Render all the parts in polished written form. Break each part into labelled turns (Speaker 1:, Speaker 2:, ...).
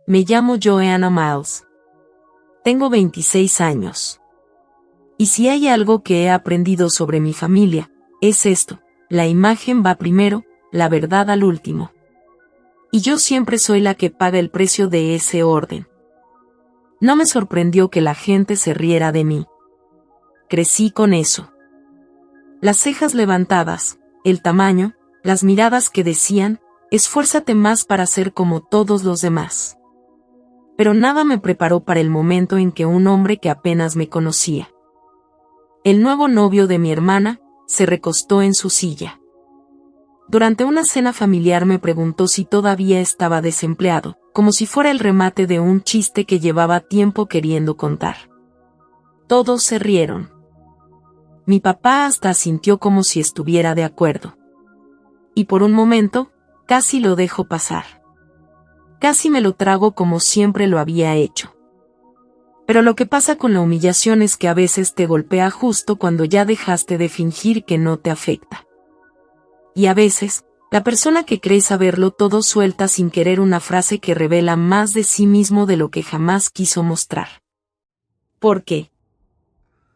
Speaker 1: Me llamo Joanna Miles. Tengo 26 años. Y si hay algo que he aprendido sobre mi familia, es esto: la imagen va primero, la verdad al último. Y yo siempre soy la que paga el precio de ese orden. No me sorprendió que la gente se riera de mí. Crecí con eso. Las cejas levantadas, el tamaño, las miradas que decían: esfuérzate más para ser como todos los demás. Pero nada me preparó para el momento en que un hombre que apenas me conocía, el nuevo novio de mi hermana, se recostó en su silla. Durante una cena familiar me preguntó si todavía estaba desempleado, como si fuera el remate de un chiste que llevaba tiempo queriendo contar. Todos se rieron. Mi papá hasta asintió como si estuviera de acuerdo. Y por un momento, casi lo dejo pasar. Casi me lo trago como siempre lo había hecho. Pero lo que pasa con la humillación es que a veces te golpea justo cuando ya dejaste de fingir que no te afecta. Y a veces, la persona que cree saberlo todo suelta sin querer una frase que revela más de sí mismo de lo que jamás quiso mostrar. ¿Por qué?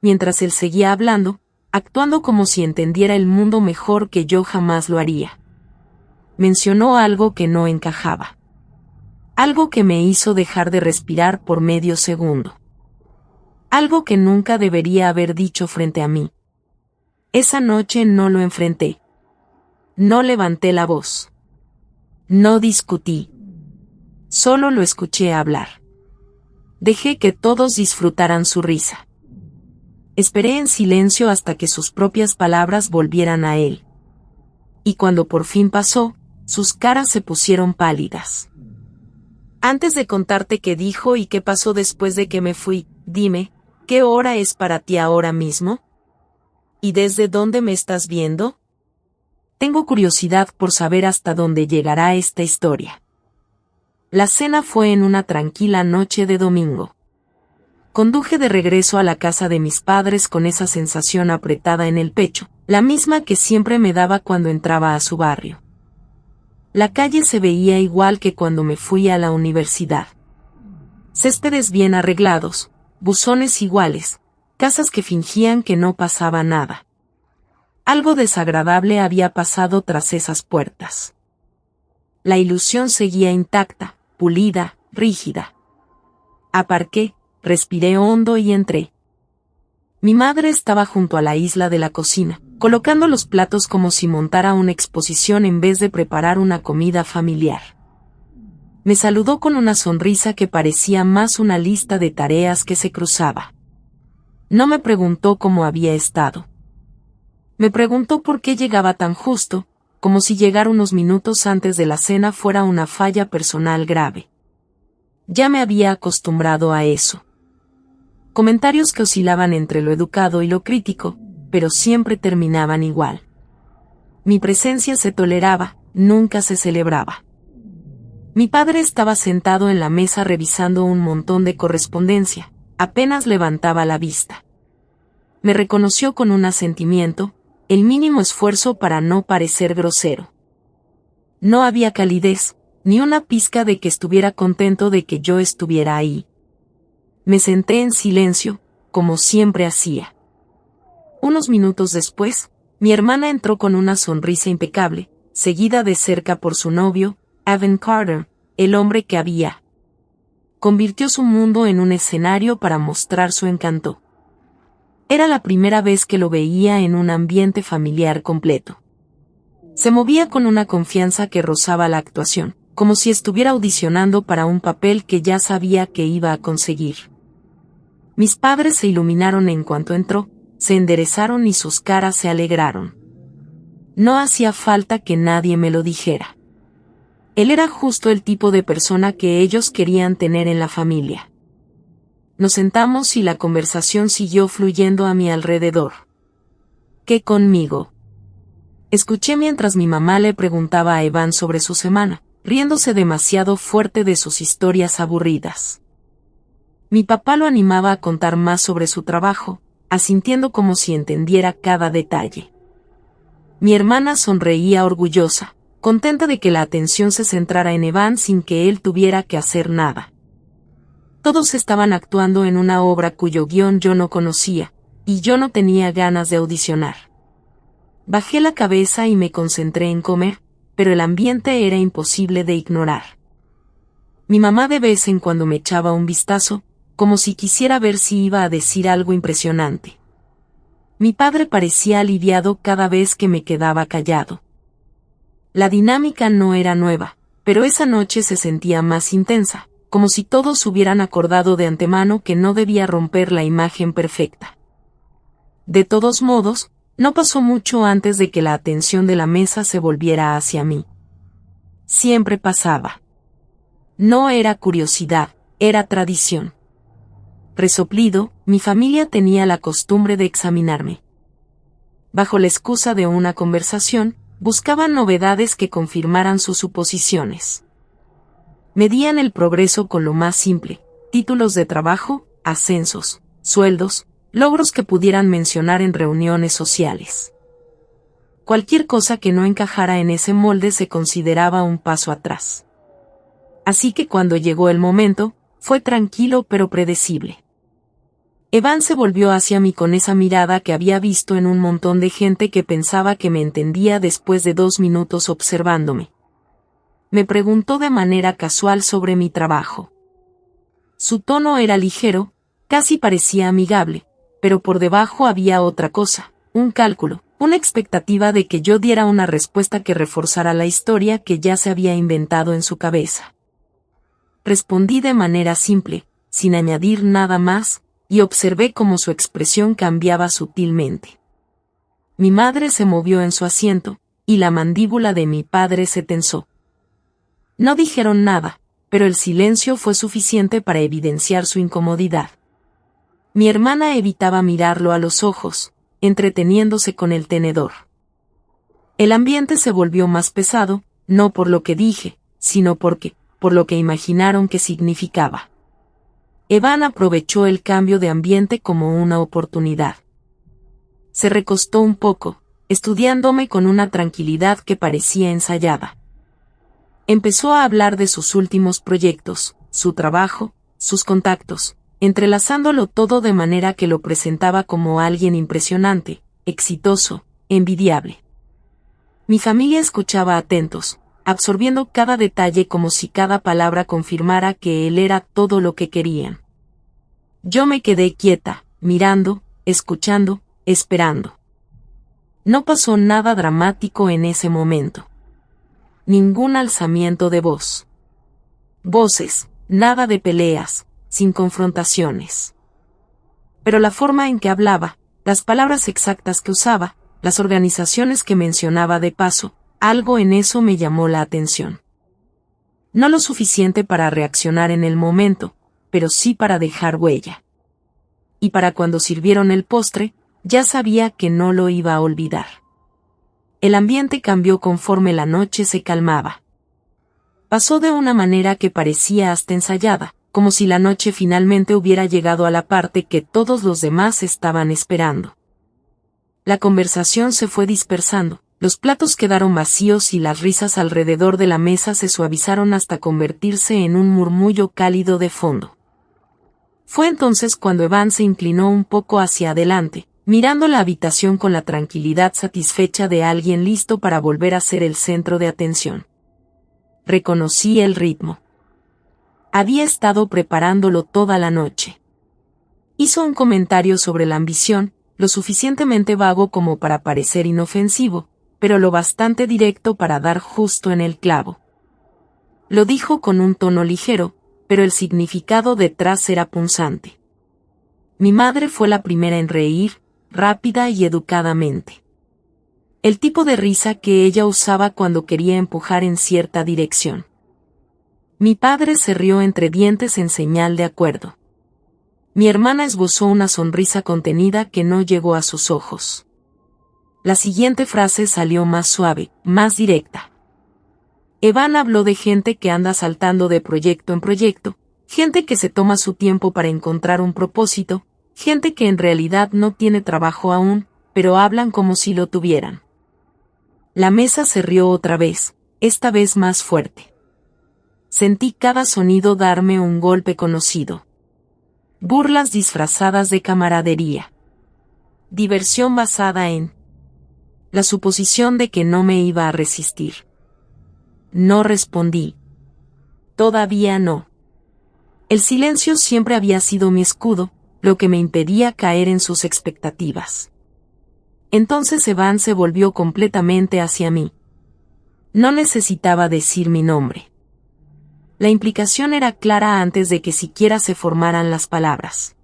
Speaker 1: Mientras él seguía hablando, actuando como si entendiera el mundo mejor que yo jamás lo haría, mencionó algo que no encajaba. Algo que me hizo dejar de respirar por medio segundo. Algo que nunca debería haber dicho frente a mí. Esa noche no lo enfrenté. No levanté la voz. No discutí. Solo lo escuché hablar. Dejé que todos disfrutaran su risa. Esperé en silencio hasta que sus propias palabras volvieran a él. Y cuando por fin pasó, sus caras se pusieron pálidas. Antes de contarte qué dijo y qué pasó después de que me fui, dime, ¿qué hora es para ti ahora mismo? ¿Y desde dónde me estás viendo? Tengo curiosidad por saber hasta dónde llegará esta historia. La cena fue en una tranquila noche de domingo. Conduje de regreso a la casa de mis padres con esa sensación apretada en el pecho, la misma que siempre me daba cuando entraba a su barrio. La calle se veía igual que cuando me fui a la universidad. Céspedes bien arreglados, buzones iguales, casas que fingían que no pasaba nada. Algo desagradable había pasado tras esas puertas. La ilusión seguía intacta, pulida, rígida. Aparqué, respiré hondo y entré. Mi madre estaba junto a la isla de la cocina, colocando los platos como si montara una exposición en vez de preparar una comida familiar. Me saludó con una sonrisa que parecía más una lista de tareas que se cruzaba. No me preguntó cómo había estado. Me preguntó por qué llegaba tan justo, como si llegar unos minutos antes de la cena fuera una falla personal grave. Ya me había acostumbrado a eso. Comentarios que oscilaban entre lo educado y lo crítico, pero siempre terminaban igual. Mi presencia se toleraba, nunca se celebraba. Mi padre estaba sentado en la mesa revisando un montón de correspondencia, apenas levantaba la vista. Me reconoció con un asentimiento, el mínimo esfuerzo para no parecer grosero. No había calidez, ni una pizca de que estuviera contento de que yo estuviera ahí. Me senté en silencio, como siempre hacía. Unos minutos después, mi hermana entró con una sonrisa impecable, seguida de cerca por su novio, Evan Carter, el hombre que había convirtió su mundo en un escenario para mostrar su encanto. Era la primera vez que lo veía en un ambiente familiar completo. Se movía con una confianza que rozaba la actuación, como si estuviera audicionando para un papel que ya sabía que iba a conseguir. Mis padres se iluminaron en cuanto entró, se enderezaron y sus caras se alegraron. No hacía falta que nadie me lo dijera. Él era justo el tipo de persona que ellos querían tener en la familia. Nos sentamos y la conversación siguió fluyendo a mi alrededor. ¿Qué conmigo? Escuché mientras mi mamá le preguntaba a Evan sobre su semana, riéndose demasiado fuerte de sus historias aburridas. Mi papá lo animaba a contar más sobre su trabajo, asintiendo como si entendiera cada detalle. Mi hermana sonreía orgullosa, contenta de que la atención se centrara en Evan sin que él tuviera que hacer nada. Todos estaban actuando en una obra cuyo guión yo no conocía, y yo no tenía ganas de audicionar. Bajé la cabeza y me concentré en comer, pero el ambiente era imposible de ignorar. Mi mamá de vez en cuando me echaba un vistazo, como si quisiera ver si iba a decir algo impresionante. Mi padre parecía aliviado cada vez que me quedaba callado. La dinámica no era nueva, pero esa noche se sentía más intensa, como si todos hubieran acordado de antemano que no debía romper la imagen perfecta. De todos modos, no pasó mucho antes de que la atención de la mesa se volviera hacia mí. Siempre pasaba. No era curiosidad, era tradición. Resoplido, mi familia tenía la costumbre de examinarme. Bajo la excusa de una conversación, buscaban novedades que confirmaran sus suposiciones. Medían el progreso con lo más simple: títulos de trabajo, ascensos, sueldos, logros que pudieran mencionar en reuniones sociales. Cualquier cosa que no encajara en ese molde se consideraba un paso atrás. Así que cuando llegó el momento, fue tranquilo pero predecible. Evan se volvió hacia mí con esa mirada que había visto en un montón de gente que pensaba que me entendía después de 2 minutos observándome. Me preguntó de manera casual sobre mi trabajo. Su tono era ligero, casi parecía amigable, pero por debajo había otra cosa, un cálculo, una expectativa de que yo diera una respuesta que reforzara la historia que ya se había inventado en su cabeza. Respondí de manera simple, sin añadir nada más, y observé cómo su expresión cambiaba sutilmente. Mi madre se movió en su asiento, y la mandíbula de mi padre se tensó. No dijeron nada, pero el silencio fue suficiente para evidenciar su incomodidad. Mi hermana evitaba mirarlo a los ojos, entreteniéndose con el tenedor. El ambiente se volvió más pesado, no por lo que dije, sino por lo que imaginaron que significaba. Evan aprovechó el cambio de ambiente como una oportunidad. Se recostó un poco, estudiándome con una tranquilidad que parecía ensayada. Empezó a hablar de sus últimos proyectos, su trabajo, sus contactos, entrelazándolo todo de manera que lo presentaba como alguien impresionante, exitoso, envidiable. Mi familia escuchaba atentos, absorbiendo cada detalle como si cada palabra confirmara que él era todo lo que querían. Yo me quedé quieta, mirando, escuchando, esperando. No pasó nada dramático en ese momento. Ningún alzamiento de voz. Voces, nada de peleas, sin confrontaciones. Pero la forma en que hablaba, las palabras exactas que usaba, las organizaciones que mencionaba de paso, algo en eso me llamó la atención. No lo suficiente para reaccionar en el momento, pero sí para dejar huella. Y para cuando sirvieron el postre, ya sabía que no lo iba a olvidar. El ambiente cambió conforme la noche se calmaba. Pasó de una manera que parecía hasta ensayada, como si la noche finalmente hubiera llegado a la parte que todos los demás estaban esperando. La conversación se fue dispersando. Los platos quedaron vacíos y las risas alrededor de la mesa se suavizaron hasta convertirse en un murmullo cálido de fondo. Fue entonces cuando Evan se inclinó un poco hacia adelante, mirando la habitación con la tranquilidad satisfecha de alguien listo para volver a ser el centro de atención. Reconocí el ritmo. Había estado preparándolo toda la noche. Hizo un comentario sobre la ambición, lo suficientemente vago como para parecer inofensivo, pero lo bastante directo para dar justo en el clavo. Lo dijo con un tono ligero, pero el significado detrás era punzante. Mi madre fue la primera en reír, rápida y educadamente. El tipo de risa que ella usaba cuando quería empujar en cierta dirección. Mi padre se rió entre dientes en señal de acuerdo. Mi hermana esbozó una sonrisa contenida que no llegó a sus ojos. La siguiente frase salió más suave, más directa. Evan habló de gente que anda saltando de proyecto en proyecto, gente que se toma su tiempo para encontrar un propósito, gente que en realidad no tiene trabajo aún, pero hablan como si lo tuvieran. La mesa se rió otra vez, esta vez más fuerte. Sentí cada sonido darme un golpe conocido. Burlas disfrazadas de camaradería. Diversión basada en la suposición de que no me iba a resistir. No respondí. Todavía no. El silencio siempre había sido mi escudo, lo que me impedía caer en sus expectativas. Entonces Evan se volvió completamente hacia mí. No necesitaba decir mi nombre. La implicación era clara antes de que siquiera se formaran las palabras.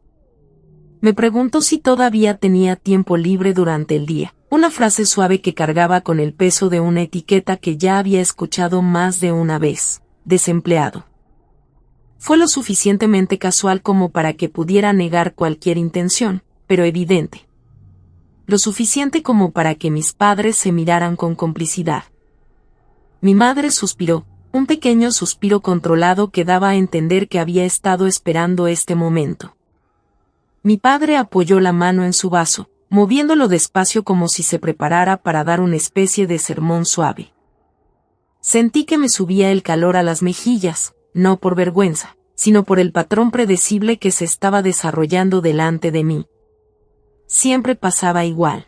Speaker 1: Me preguntó si todavía tenía tiempo libre durante el día, una frase suave que cargaba con el peso de una etiqueta que ya había escuchado más de una vez: desempleado. Fue lo suficientemente casual como para que pudiera negar cualquier intención, pero evidente. Lo suficiente como para que mis padres se miraran con complicidad. Mi madre suspiró, un pequeño suspiro controlado que daba a entender que había estado esperando este momento. Mi padre apoyó la mano en su vaso, moviéndolo despacio como si se preparara para dar una especie de sermón suave. Sentí que me subía el calor a las mejillas, no por vergüenza, sino por el patrón predecible que se estaba desarrollando delante de mí. Siempre pasaba igual.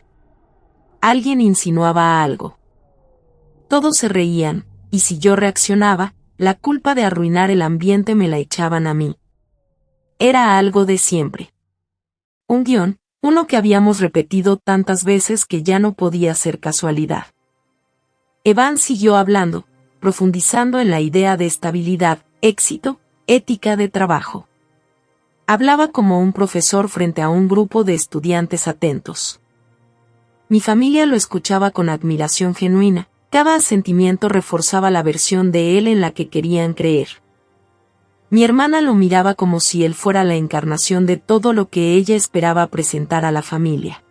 Speaker 1: Alguien insinuaba algo. Todos se reían, y si yo reaccionaba, la culpa de arruinar el ambiente me la echaban a mí. Era algo de siempre. Un guión, uno que habíamos repetido tantas veces que ya no podía ser casualidad. Evan siguió hablando, profundizando en la idea de estabilidad, éxito, ética de trabajo. Hablaba como un profesor frente a un grupo de estudiantes atentos. Mi familia lo escuchaba con admiración genuina, cada asentimiento reforzaba la versión de él en la que querían creer. Mi hermana lo miraba como si él fuera la encarnación de todo lo que ella esperaba presentar a la familia.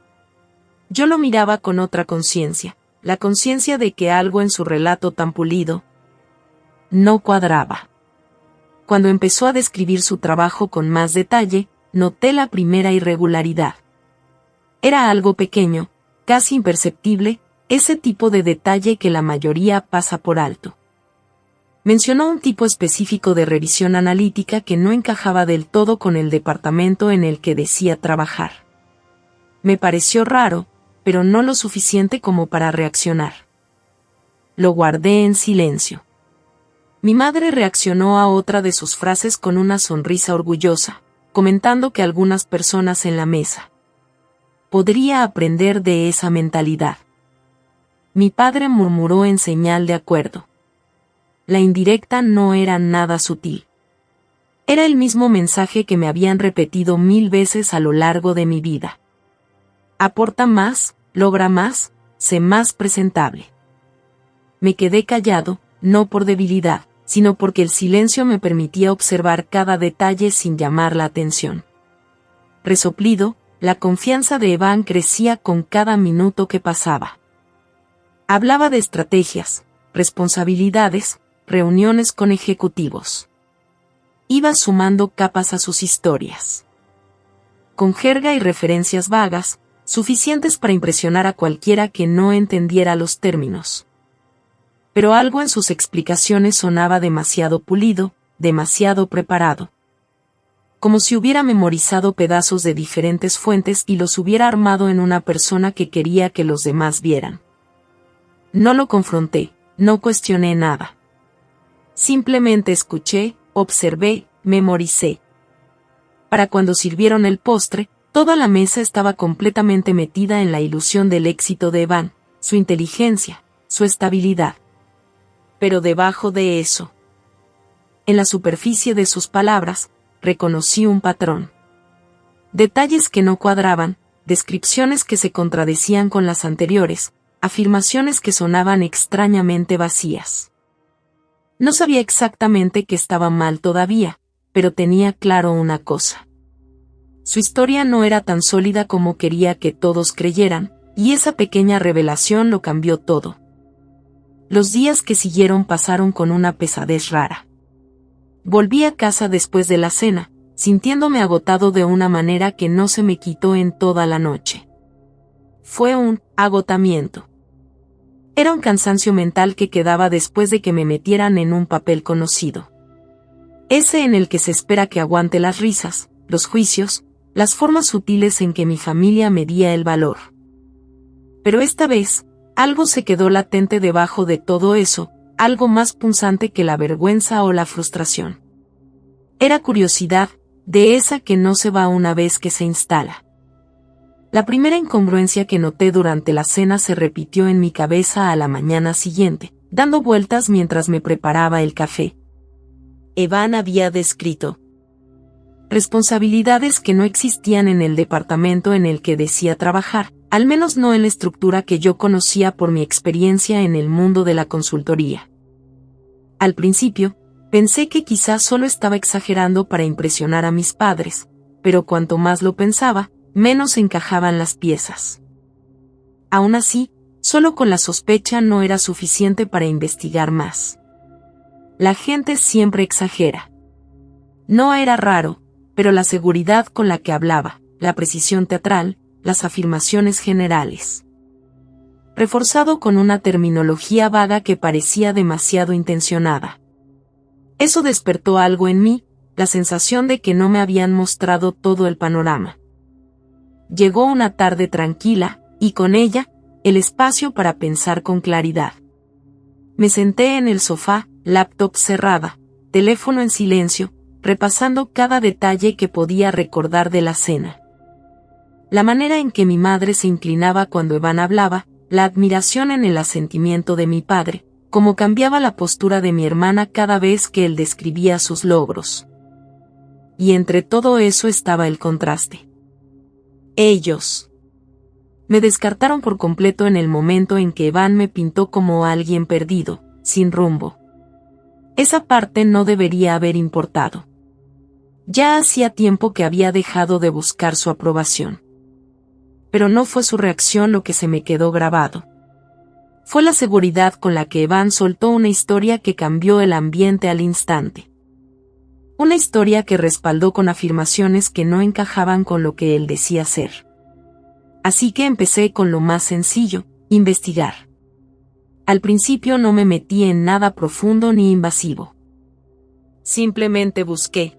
Speaker 1: Yo lo miraba con otra conciencia, la conciencia de que algo en su relato tan pulido no cuadraba. Cuando empezó a describir su trabajo con más detalle, noté la primera irregularidad. Era algo pequeño, casi imperceptible, ese tipo de detalle que la mayoría pasa por alto. Mencionó un tipo específico de revisión analítica que no encajaba del todo con el departamento en el que decía trabajar. Me pareció raro, pero no lo suficiente como para reaccionar. Lo guardé en silencio. Mi madre reaccionó a otra de sus frases con una sonrisa orgullosa, comentando que algunas personas en la mesa podría aprender de esa mentalidad. Mi padre murmuró en señal de acuerdo. La indirecta no era nada sutil. Era el mismo mensaje que me habían repetido 1000 veces a lo largo de mi vida. Aporta más, logra más, sé más presentable. Me quedé callado, no por debilidad, sino porque el silencio me permitía observar cada detalle sin llamar la atención. Resoplido, la confianza de Evan crecía con cada minuto que pasaba. Hablaba de estrategias, responsabilidades, reuniones con ejecutivos. Iba sumando capas a sus historias. Con jerga y referencias vagas, suficientes para impresionar a cualquiera que no entendiera los términos. Pero algo en sus explicaciones sonaba demasiado pulido, demasiado preparado. Como si hubiera memorizado pedazos de diferentes fuentes y los hubiera armado en una persona que quería que los demás vieran. No lo confronté, no cuestioné nada. Simplemente escuché, observé, memoricé. Para cuando sirvieron el postre, toda la mesa estaba completamente metida en la ilusión del éxito de Evan, su inteligencia, su estabilidad. Pero debajo de eso, en la superficie de sus palabras, reconocí un patrón. Detalles que no cuadraban, descripciones que se contradecían con las anteriores, afirmaciones que sonaban extrañamente vacías. No sabía exactamente qué estaba mal todavía, pero tenía claro una cosa. Su historia no era tan sólida como quería que todos creyeran, y esa pequeña revelación lo cambió todo. Los días que siguieron pasaron con una pesadez rara. Volví a casa después de la cena, sintiéndome agotado de una manera que no se me quitó en toda la noche. Fue un agotamiento Era un cansancio mental que quedaba después de que me metieran en un papel conocido. Ese en el que se espera que aguante las risas, los juicios, las formas sutiles en que mi familia medía el valor. Pero esta vez, algo se quedó latente debajo de todo eso, algo más punzante que la vergüenza o la frustración. Era curiosidad, de esa que no se va una vez que se instala. La primera incongruencia que noté durante la cena se repitió en mi cabeza a la mañana siguiente, dando vueltas mientras me preparaba el café. Evan había descrito responsabilidades que no existían en el departamento en el que decía trabajar, al menos no en la estructura que yo conocía por mi experiencia en el mundo de la consultoría. Al principio, pensé que quizás solo estaba exagerando para impresionar a mis padres, pero cuanto más lo pensaba, menos encajaban las piezas. Aún así, solo con la sospecha no era suficiente para investigar más. La gente siempre exagera. No era raro, pero la seguridad con la que hablaba, la precisión teatral, las afirmaciones generales. Reforzado con una terminología vaga que parecía demasiado intencionada. Eso despertó algo en mí, la sensación de que no me habían mostrado todo el panorama. Llegó una tarde tranquila, y con ella, el espacio para pensar con claridad. Me senté en el sofá, laptop cerrada, teléfono en silencio, repasando cada detalle que podía recordar de la cena. La manera en que mi madre se inclinaba cuando Evan hablaba, la admiración en el asentimiento de mi padre, cómo cambiaba la postura de mi hermana cada vez que él describía sus logros. Y entre todo eso estaba el contraste. Ellos me descartaron por completo en el momento en que Evan me pintó como alguien perdido, sin rumbo. Esa parte no debería haber importado. Ya hacía tiempo que había dejado de buscar su aprobación. Pero no fue su reacción lo que se me quedó grabado. Fue la seguridad con la que Evan soltó una historia que cambió el ambiente al instante. Una historia que respaldó con afirmaciones que no encajaban con lo que él decía ser. Así que empecé con lo más sencillo, investigar. Al principio no me metí en nada profundo ni invasivo. Simplemente busqué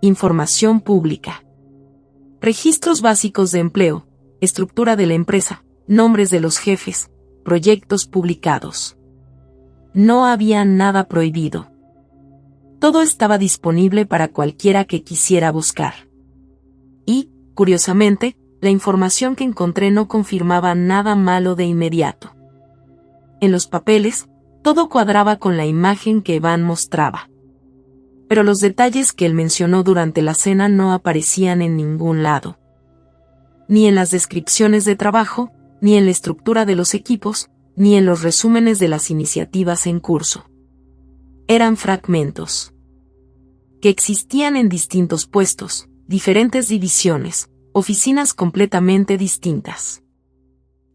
Speaker 1: información pública. Registros básicos de empleo, estructura de la empresa, nombres de los jefes, proyectos publicados. No había nada prohibido. Todo estaba disponible para cualquiera que quisiera buscar. Y, curiosamente, la información que encontré no confirmaba nada malo de inmediato. En los papeles, todo cuadraba con la imagen que Evan mostraba. Pero los detalles que él mencionó durante la cena no aparecían en ningún lado. Ni en las descripciones de trabajo, ni en la estructura de los equipos, ni en los resúmenes de las iniciativas en curso. Eran fragmentos que existían en distintos puestos, diferentes divisiones, oficinas completamente distintas.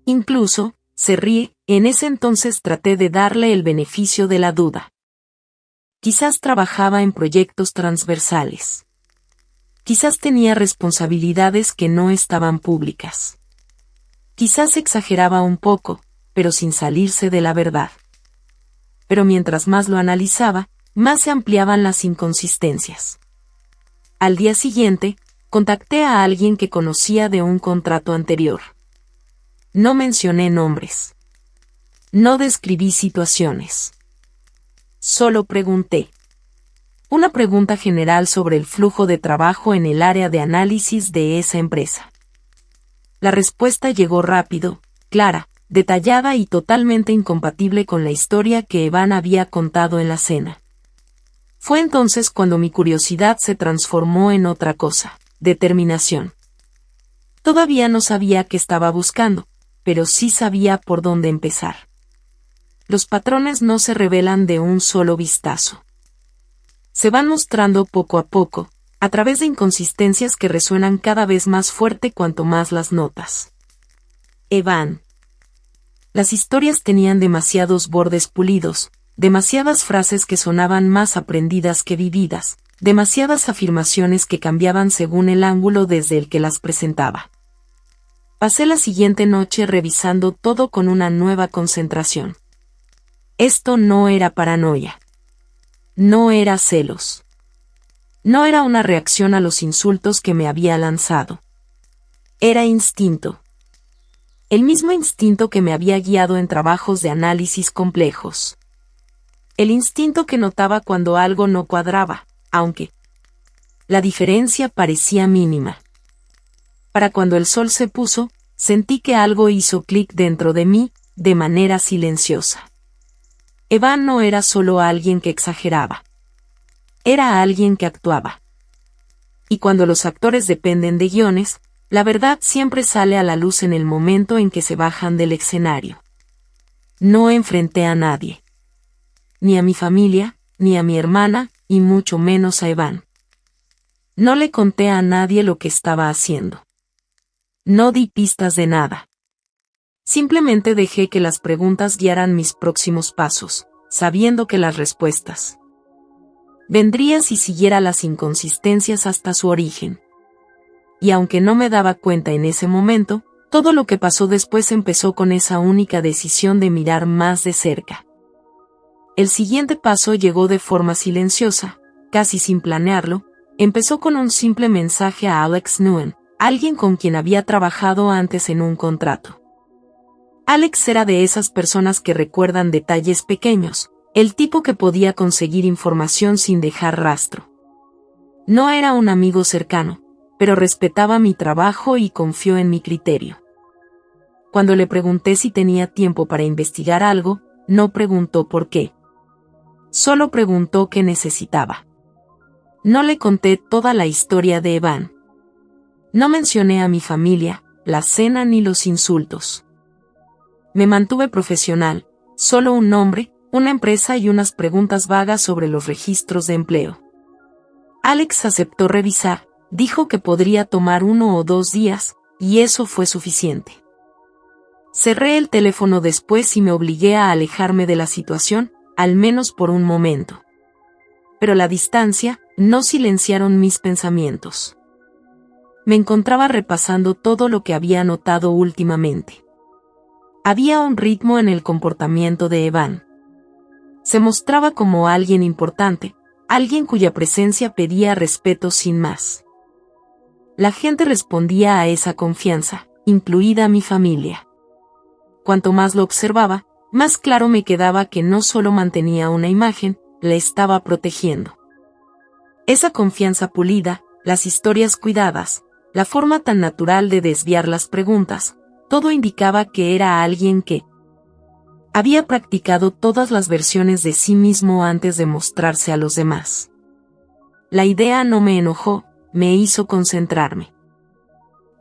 Speaker 1: Incluso, se ríe, en ese entonces traté de darle el beneficio de la duda. Quizás trabajaba en proyectos transversales. Quizás tenía responsabilidades que no estaban públicas. Quizás exageraba un poco, pero sin salirse de la verdad. Pero mientras más lo analizaba, más se ampliaban las inconsistencias. Al día siguiente, contacté a alguien que conocía de un contrato anterior. No mencioné nombres. No describí situaciones. Solo pregunté. Una pregunta general sobre el flujo de trabajo en el área de análisis de esa empresa. La respuesta llegó rápido, clara, detallada y totalmente incompatible con la historia que Evan había contado en la cena. Fue entonces cuando mi curiosidad se transformó en otra cosa, determinación. Todavía no sabía qué estaba buscando, pero sí sabía por dónde empezar. Los patrones no se revelan de un solo vistazo. Se van mostrando poco a poco, a través de inconsistencias que resuenan cada vez más fuerte cuanto más las notas. Evan. Las historias tenían demasiados bordes pulidos, demasiadas frases que sonaban más aprendidas que vividas, demasiadas afirmaciones que cambiaban según el ángulo desde el que las presentaba. Pasé la siguiente noche revisando todo con una nueva concentración. Esto no era paranoia. No era celos. No era una reacción a los insultos que me había lanzado. Era instinto. El mismo instinto que me había guiado en trabajos de análisis complejos. El instinto que notaba cuando algo no cuadraba, aunque la diferencia parecía mínima. Para cuando el sol se puso, sentí que algo hizo clic dentro de mí, de manera silenciosa. Evan no era solo alguien que exageraba. Era alguien que actuaba. Y cuando los actores dependen de guiones, la verdad siempre sale a la luz en el momento en que se bajan del escenario. No enfrenté a nadie. Ni a mi familia, ni a mi hermana, y mucho menos a Evan. No le conté a nadie lo que estaba haciendo. No di pistas de nada. Simplemente dejé que las preguntas guiaran mis próximos pasos, sabiendo que las respuestas vendría si siguiera las inconsistencias hasta su origen. Y aunque no me daba cuenta en ese momento, todo lo que pasó después empezó con esa única decisión de mirar más de cerca. El siguiente paso llegó de forma silenciosa, casi sin planearlo. Empezó con un simple mensaje a Alex Nguyen, alguien con quien había trabajado antes en un contrato. Alex era de esas personas que recuerdan detalles pequeños, el tipo que podía conseguir información sin dejar rastro. No era un amigo cercano, pero respetaba mi trabajo y confió en mi criterio. Cuando le pregunté si tenía tiempo para investigar algo, no preguntó por qué. Solo preguntó qué necesitaba. No le conté toda la historia de Evan. No mencioné a mi familia, la cena ni los insultos. Me mantuve profesional, solo un nombre, una empresa y unas preguntas vagas sobre los registros de empleo. Alex aceptó revisar, dijo que podría tomar 1 o 2 días, y eso fue suficiente. Cerré el teléfono después y me obligué a alejarme de la situación, al menos por un momento. Pero la distancia no silenciaron mis pensamientos. Me encontraba repasando todo lo que había notado últimamente. Había un ritmo en el comportamiento de Evan. Se mostraba como alguien importante, alguien cuya presencia pedía respeto sin más. La gente respondía a esa confianza, incluida mi familia. Cuanto más lo observaba, más claro me quedaba que no solo mantenía una imagen, la estaba protegiendo. Esa confianza pulida, las historias cuidadas, la forma tan natural de desviar las preguntas, todo indicaba que era alguien que había practicado todas las versiones de sí mismo antes de mostrarse a los demás. La idea no me enojó, me hizo concentrarme.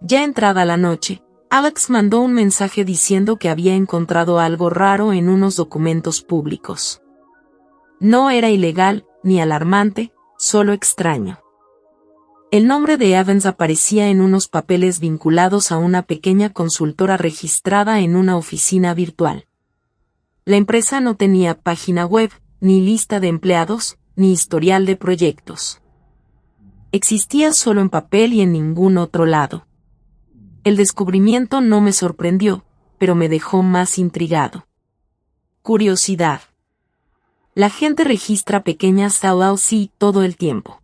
Speaker 1: Ya entrada la noche, Alex mandó un mensaje diciendo que había encontrado algo raro en unos documentos públicos. No era ilegal, ni alarmante, solo extraño. El nombre de Evans aparecía en unos papeles vinculados a una pequeña consultora registrada en una oficina virtual. La empresa no tenía página web, ni lista de empleados, ni historial de proyectos. Existía solo en papel y en ningún otro lado. El descubrimiento no me sorprendió, pero me dejó más intrigado. Curiosidad. La gente registra pequeñas LLC todo el tiempo.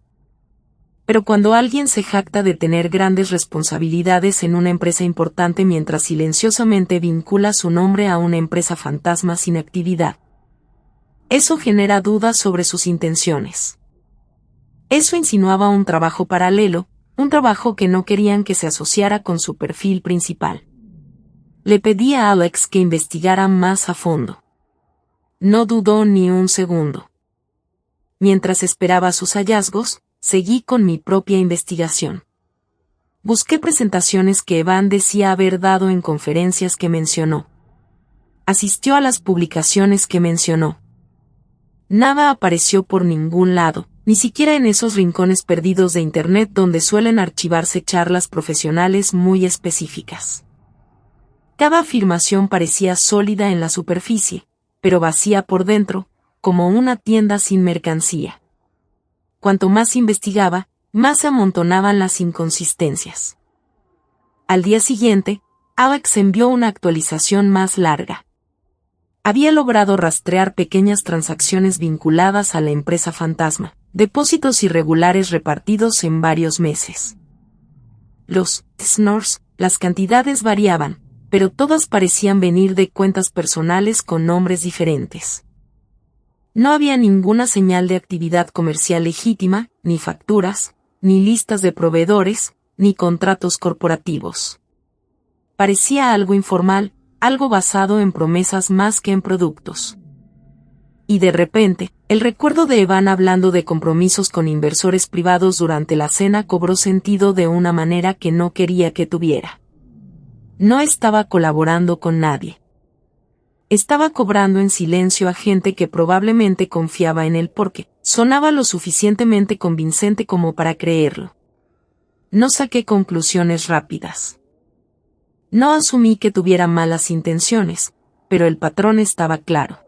Speaker 1: Pero cuando alguien se jacta de tener grandes responsabilidades en una empresa importante mientras silenciosamente vincula su nombre a una empresa fantasma sin actividad, eso genera dudas sobre sus intenciones. Eso insinuaba un trabajo paralelo, un trabajo que no querían que se asociara con su perfil principal. Le pedí a Alex que investigara más a fondo. No dudó ni un segundo. Mientras esperaba sus hallazgos, seguí con mi propia investigación. Busqué presentaciones que Evan decía haber dado en conferencias que mencionó. Asistió a las publicaciones que mencionó. Nada apareció por ningún lado, ni siquiera en esos rincones perdidos de Internet donde suelen archivarse charlas profesionales muy específicas. Cada afirmación parecía sólida en la superficie, pero vacía por dentro, como una tienda sin mercancía. Cuanto más investigaba, más se amontonaban las inconsistencias. Al día siguiente, Alex envió una actualización más larga. Había logrado rastrear pequeñas transacciones vinculadas a la empresa fantasma, depósitos irregulares repartidos en varios meses. Los snors, las cantidades variaban, pero todas parecían venir de cuentas personales con nombres diferentes. No había ninguna señal de actividad comercial legítima, ni facturas, ni listas de proveedores, ni contratos corporativos. Parecía algo informal, algo basado en promesas más que en productos. Y de repente, el recuerdo de Evan hablando de compromisos con inversores privados durante la cena cobró sentido de una manera que no quería que tuviera. No estaba colaborando con nadie. Estaba cobrando en silencio a gente que probablemente confiaba en él porque sonaba lo suficientemente convincente como para creerlo. No saqué conclusiones rápidas. No asumí que tuviera malas intenciones, pero el patrón estaba claro.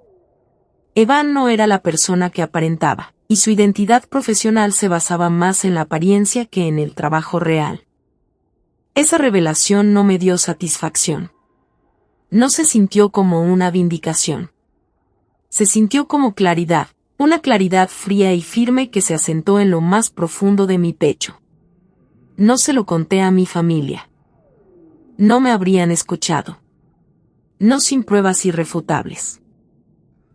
Speaker 1: Evan no era la persona que aparentaba, y su identidad profesional se basaba más en la apariencia que en el trabajo real. Esa revelación no me dio satisfacción. No se sintió como una vindicación. Se sintió como claridad, una claridad fría y firme que se asentó en lo más profundo de mi pecho. No se lo conté a mi familia. No me habrían escuchado. No sin pruebas irrefutables.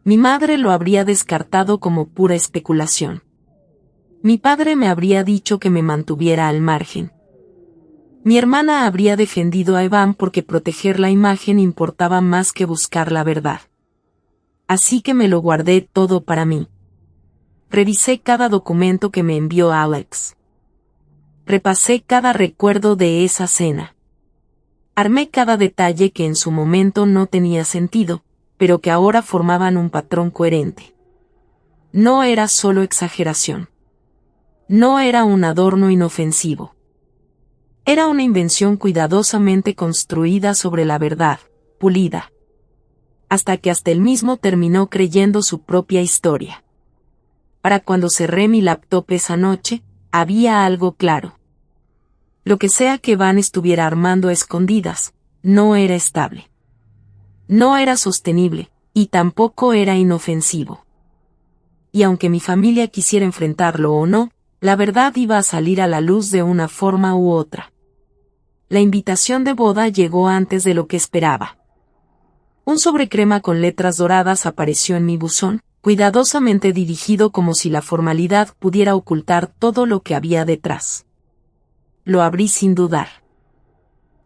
Speaker 1: Mi madre lo habría descartado como pura especulación. Mi padre me habría dicho que me mantuviera al margen. Mi hermana habría defendido a Evan porque proteger la imagen importaba más que buscar la verdad. Así que me lo guardé todo para mí. Revisé cada documento que me envió Alex. Repasé cada recuerdo de esa cena. Armé cada detalle que en su momento no tenía sentido, pero que ahora formaban un patrón coherente. No era solo exageración. No era un adorno inofensivo. Era una invención cuidadosamente construida sobre la verdad, pulida. Hasta que hasta él mismo terminó creyendo su propia historia. Para cuando cerré mi laptop esa noche, había algo claro. Lo que sea que Van estuviera armando a escondidas, no era estable. No era sostenible, y tampoco era inofensivo. Y aunque mi familia quisiera enfrentarlo o no, la verdad iba a salir a la luz de una forma u otra. La invitación de boda llegó antes de lo que esperaba. Un sobrecrema con letras doradas apareció en mi buzón, cuidadosamente dirigido como si la formalidad pudiera ocultar todo lo que había detrás. Lo abrí sin dudar.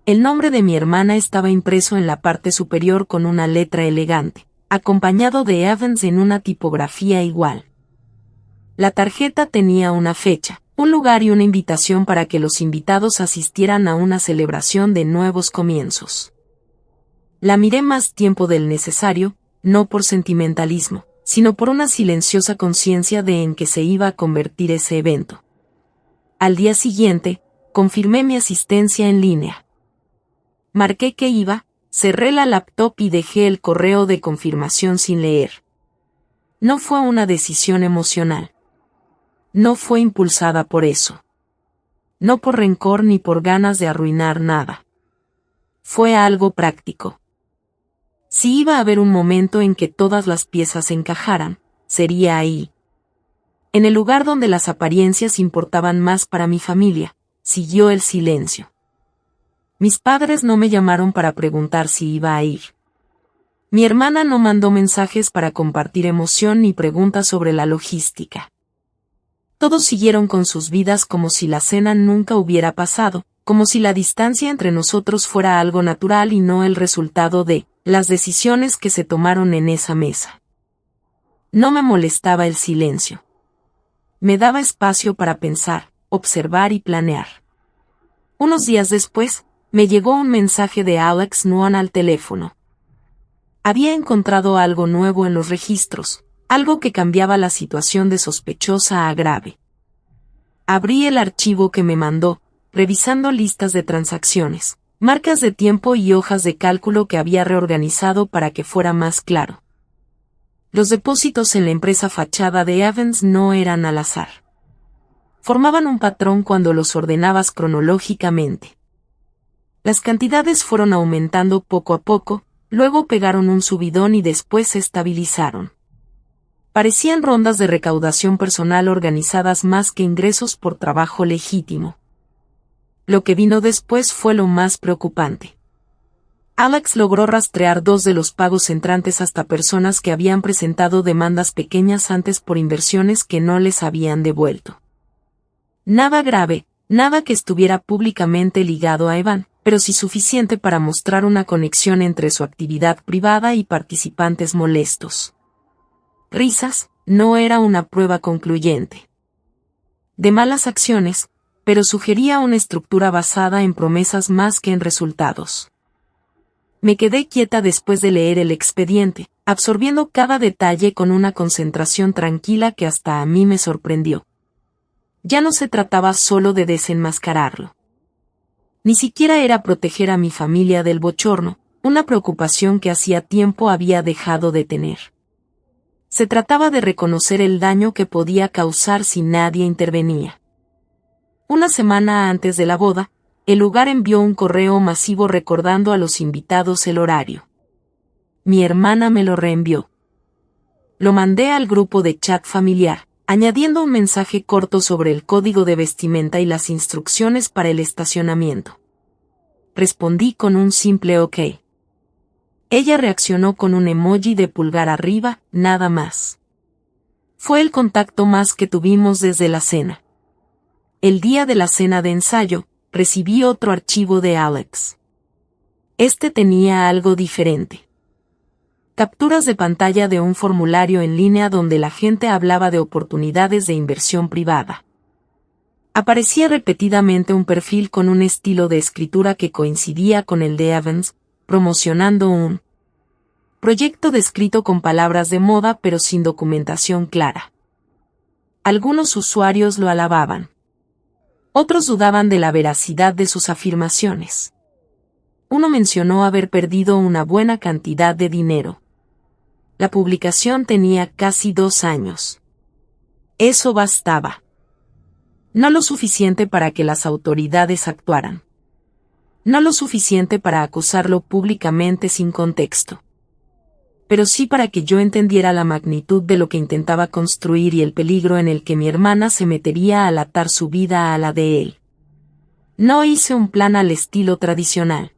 Speaker 1: El nombre de mi hermana estaba impreso en la parte superior con una letra elegante, acompañado de Evans en una tipografía igual. La tarjeta tenía una fecha, un lugar y una invitación para que los invitados asistieran a una celebración de nuevos comienzos. La miré más tiempo del necesario, no por sentimentalismo, sino por una silenciosa conciencia de en qué se iba a convertir ese evento. Al día siguiente, confirmé mi asistencia en línea. Marqué que iba, cerré la laptop y dejé el correo de confirmación sin leer. No fue una decisión emocional. No fue impulsada por eso. No por rencor ni por ganas de arruinar nada. Fue algo práctico. Si iba a haber un momento en que todas las piezas encajaran, sería ahí. En el lugar donde las apariencias importaban más para mi familia, siguió el silencio. Mis padres no me llamaron para preguntar si iba a ir. Mi hermana no mandó mensajes para compartir emoción ni preguntas sobre la logística. Todos siguieron con sus vidas como si la cena nunca hubiera pasado, como si la distancia entre nosotros fuera algo natural y no el resultado de las decisiones que se tomaron en esa mesa. No me molestaba el silencio. Me daba espacio para pensar, observar y planear. Unos días después, me llegó un mensaje de Alex Nuan al teléfono. Había encontrado algo nuevo en los registros, algo que cambiaba la situación de sospechosa a grave. Abrí el archivo que me mandó, revisando listas de transacciones, marcas de tiempo y hojas de cálculo que había reorganizado para que fuera más claro. Los depósitos en la empresa fachada de Evans no eran al azar. Formaban un patrón cuando los ordenabas cronológicamente. Las cantidades fueron aumentando poco a poco, luego pegaron un subidón y después se estabilizaron. Parecían rondas de recaudación personal organizadas más que ingresos por trabajo legítimo. Lo que vino después fue lo más preocupante. Alex logró rastrear 2 de los pagos entrantes hasta personas que habían presentado demandas pequeñas antes por inversiones que no les habían devuelto. Nada grave, nada que estuviera públicamente ligado a Evan, pero sí suficiente para mostrar una conexión entre su actividad privada y participantes molestos. Risas, no era una prueba concluyente de malas acciones, pero sugería una estructura basada en promesas más que en resultados. Me quedé quieta después de leer el expediente, absorbiendo cada detalle con una concentración tranquila que hasta a mí me sorprendió. Ya no se trataba solo de desenmascararlo. Ni siquiera era proteger a mi familia del bochorno, una preocupación que hacía tiempo había dejado de tener. Se trataba de reconocer el daño que podía causar si nadie intervenía. Una semana antes de la boda, el lugar envió un correo masivo recordando a los invitados el horario. Mi hermana me lo reenvió. Lo mandé al grupo de chat familiar, añadiendo un mensaje corto sobre el código de vestimenta y las instrucciones para el estacionamiento. Respondí con un simple OK. Ella reaccionó con un emoji de pulgar arriba, nada más. Fue el contacto más que tuvimos desde la cena. El día de la cena de ensayo, recibí otro archivo de Alex. Este tenía algo diferente. Capturas de pantalla de un formulario en línea donde la gente hablaba de oportunidades de inversión privada. Aparecía repetidamente un perfil con un estilo de escritura que coincidía con el de Evans, promocionando un proyecto descrito con palabras de moda pero sin documentación clara. Algunos usuarios lo alababan. Otros dudaban de la veracidad de sus afirmaciones. Uno mencionó haber perdido una buena cantidad de dinero. La publicación tenía casi 2 años. Eso bastaba. No lo suficiente para que las autoridades actuaran. No lo suficiente para acusarlo públicamente sin contexto. Pero sí para que yo entendiera la magnitud de lo que intentaba construir y el peligro en el que mi hermana se metería al atar su vida a la de él. No hice un plan al estilo tradicional.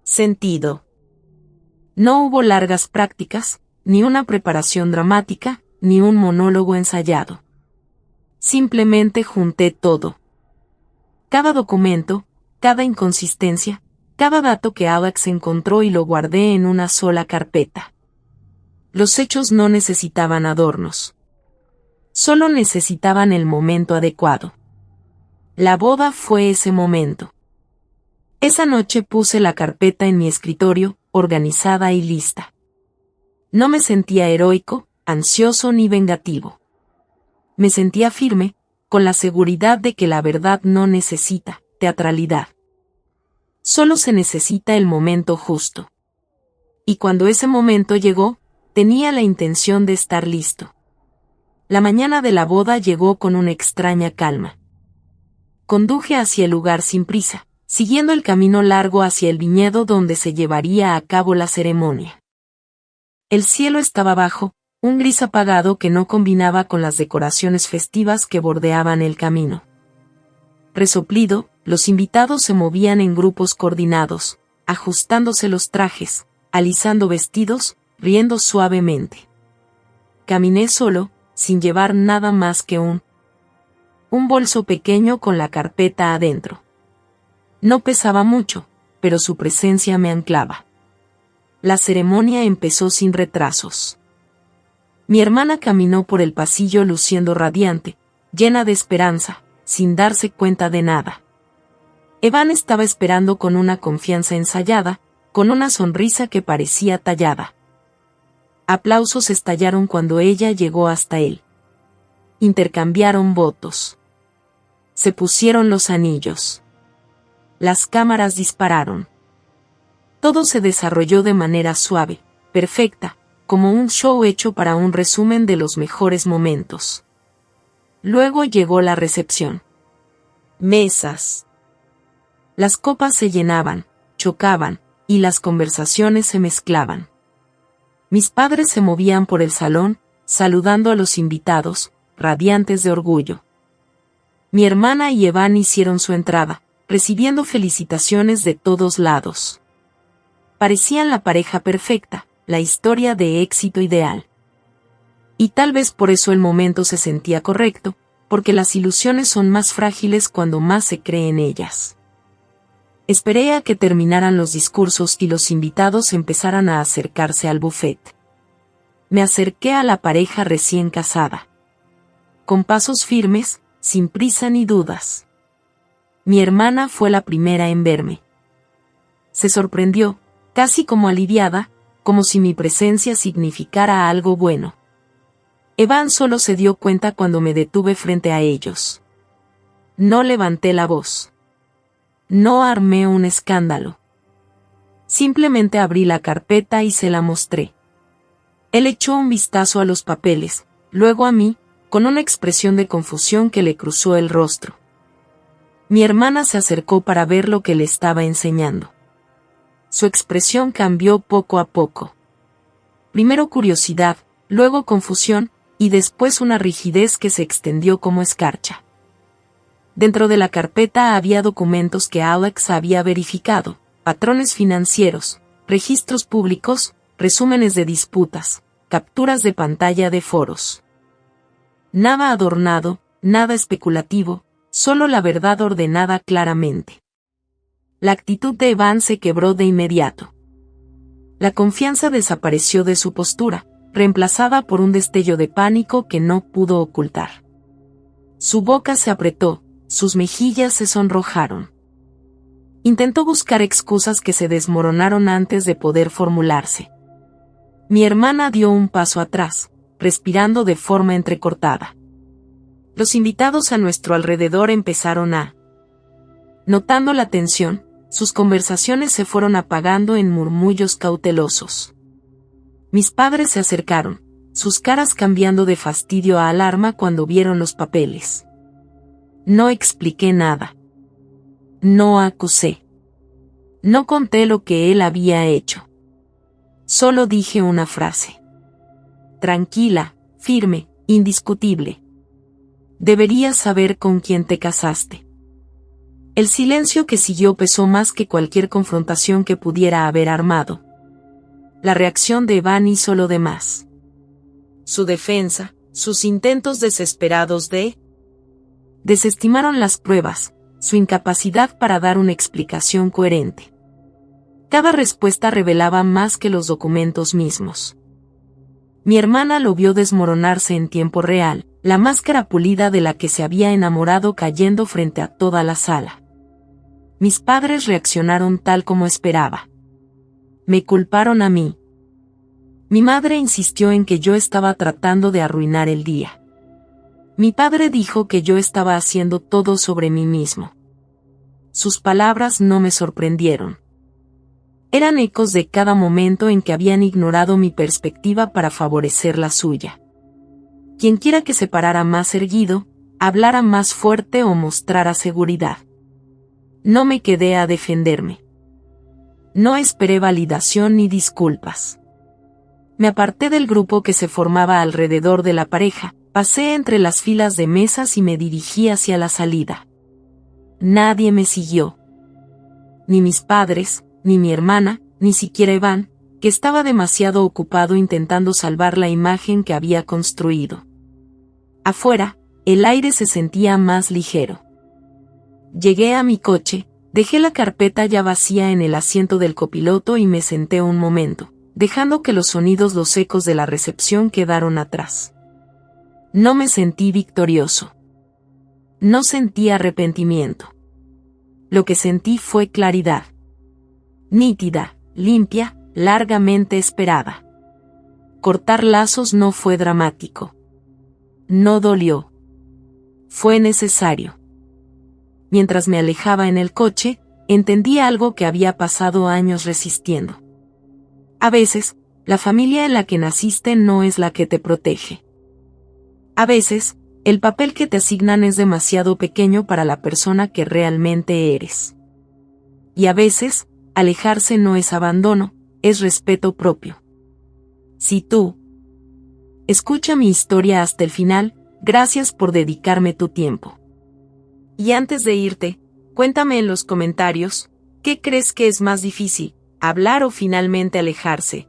Speaker 1: Sentido. No hubo largas prácticas, ni una preparación dramática, ni un monólogo ensayado. Simplemente junté todo. Cada documento, cada inconsistencia, cada dato que Alex encontró y lo guardé en una sola carpeta. Los hechos no necesitaban adornos. Solo necesitaban el momento adecuado. La boda fue ese momento. Esa noche puse la carpeta en mi escritorio, organizada y lista. No me sentía heroico, ansioso ni vengativo. Me sentía firme, con la seguridad de que la verdad no necesita teatralidad. Solo se necesita el momento justo. Y cuando ese momento llegó, tenía la intención de estar listo. La mañana de la boda llegó con una extraña calma. Conduje hacia el lugar sin prisa, siguiendo el camino largo hacia el viñedo donde se llevaría a cabo la ceremonia. El cielo estaba bajo, un gris apagado que no combinaba con las decoraciones festivas que bordeaban el camino. Resoplido, los invitados se movían en grupos coordinados, ajustándose los trajes, alisando vestidos, riendo suavemente. Caminé solo, sin llevar nada más que un bolso pequeño con la carpeta adentro. No pesaba mucho, pero su presencia me anclaba. La ceremonia empezó sin retrasos. Mi hermana caminó por el pasillo luciendo radiante, llena de esperanza, sin darse cuenta de nada. Evan estaba esperando con una confianza ensayada, con una sonrisa que parecía tallada. Aplausos estallaron cuando ella llegó hasta él. Intercambiaron votos. Se pusieron los anillos. Las cámaras dispararon. Todo se desarrolló de manera suave, perfecta, como un show hecho para un resumen de los mejores momentos. Luego llegó la recepción. Mesas. Las copas se llenaban, chocaban, y las conversaciones se mezclaban. Mis padres se movían por el salón, saludando a los invitados, radiantes de orgullo. Mi hermana y Evan hicieron su entrada, recibiendo felicitaciones de todos lados. Parecían la pareja perfecta, la historia de éxito ideal. Y tal vez por eso el momento se sentía correcto, porque las ilusiones son más frágiles cuando más se cree en ellas. Esperé a que terminaran los discursos y los invitados empezaran a acercarse al buffet. Me acerqué a la pareja recién casada. Con pasos firmes, sin prisa ni dudas. Mi hermana fue la primera en verme. Se sorprendió, casi como aliviada, como si mi presencia significara algo bueno. Evan solo se dio cuenta cuando me detuve frente a ellos. No levanté la voz. No armé un escándalo. Simplemente abrí la carpeta y se la mostré. Él echó un vistazo a los papeles, luego a mí, con una expresión de confusión que le cruzó el rostro. Mi hermana se acercó para ver lo que le estaba enseñando. Su expresión cambió poco a poco. Primero curiosidad, luego confusión, y después una rigidez que se extendió como escarcha. Dentro de la carpeta había documentos que Alex había verificado, patrones financieros, registros públicos, resúmenes de disputas, capturas de pantalla de foros. Nada adornado, nada especulativo, solo la verdad ordenada claramente. La actitud de Evan se quebró de inmediato. La confianza desapareció de su postura, reemplazada por un destello de pánico que no pudo ocultar. Su boca se apretó, sus mejillas se sonrojaron. Intentó buscar excusas que se desmoronaron antes de poder formularse. Mi hermana dio un paso atrás, respirando de forma entrecortada. Los invitados a nuestro alrededor empezaron a... Notando la tensión, sus conversaciones se fueron apagando en murmullos cautelosos. Mis padres se acercaron, sus caras cambiando de fastidio a alarma cuando vieron los papeles. No expliqué nada. No acusé. No conté lo que él había hecho. Solo dije una frase. Tranquila, firme, indiscutible. Deberías saber con quién te casaste. El silencio que siguió pesó más que cualquier confrontación que pudiera haber armado. La reacción de Evan hizo lo demás. Su defensa, sus intentos desesperados de... desestimaron las pruebas, su incapacidad para dar una explicación coherente. Cada respuesta revelaba más que los documentos mismos. Mi hermana lo vio desmoronarse en tiempo real, la máscara pulida de la que se había enamorado cayendo frente a toda la sala. Mis padres reaccionaron tal como esperaba. Me culparon a mí. Mi madre insistió en que yo estaba tratando de arruinar el día. Mi padre dijo que yo estaba haciendo todo sobre mí mismo. Sus palabras no me sorprendieron. Eran ecos de cada momento en que habían ignorado mi perspectiva para favorecer la suya. Quienquiera que se parara más erguido, hablara más fuerte o mostrara seguridad. No me quedé a defenderme. No esperé validación ni disculpas. Me aparté del grupo que se formaba alrededor de la pareja, pasé entre las filas de mesas y me dirigí hacia la salida. Nadie me siguió. Ni mis padres, ni mi hermana, ni siquiera Evan, que estaba demasiado ocupado intentando salvar la imagen que había construido. Afuera, el aire se sentía más ligero. Llegué a mi coche, dejé la carpeta ya vacía en el asiento del copiloto y me senté un momento, dejando que los ecos de la recepción quedaron atrás. No me sentí victorioso. No sentí arrepentimiento. Lo que sentí fue claridad. Nítida, limpia, largamente esperada. Cortar lazos no fue dramático. No dolió. Fue necesario. Mientras me alejaba en el coche, entendí algo que había pasado años resistiendo. A veces, la familia en la que naciste no es la que te protege. A veces, el papel que te asignan es demasiado pequeño para la persona que realmente eres. Y a veces, alejarse no es abandono, es respeto propio. Si tú escucha mi historia hasta el final, gracias por dedicarme tu tiempo. Y antes de irte, cuéntame en los comentarios, ¿qué crees que es más difícil, hablar o finalmente alejarse?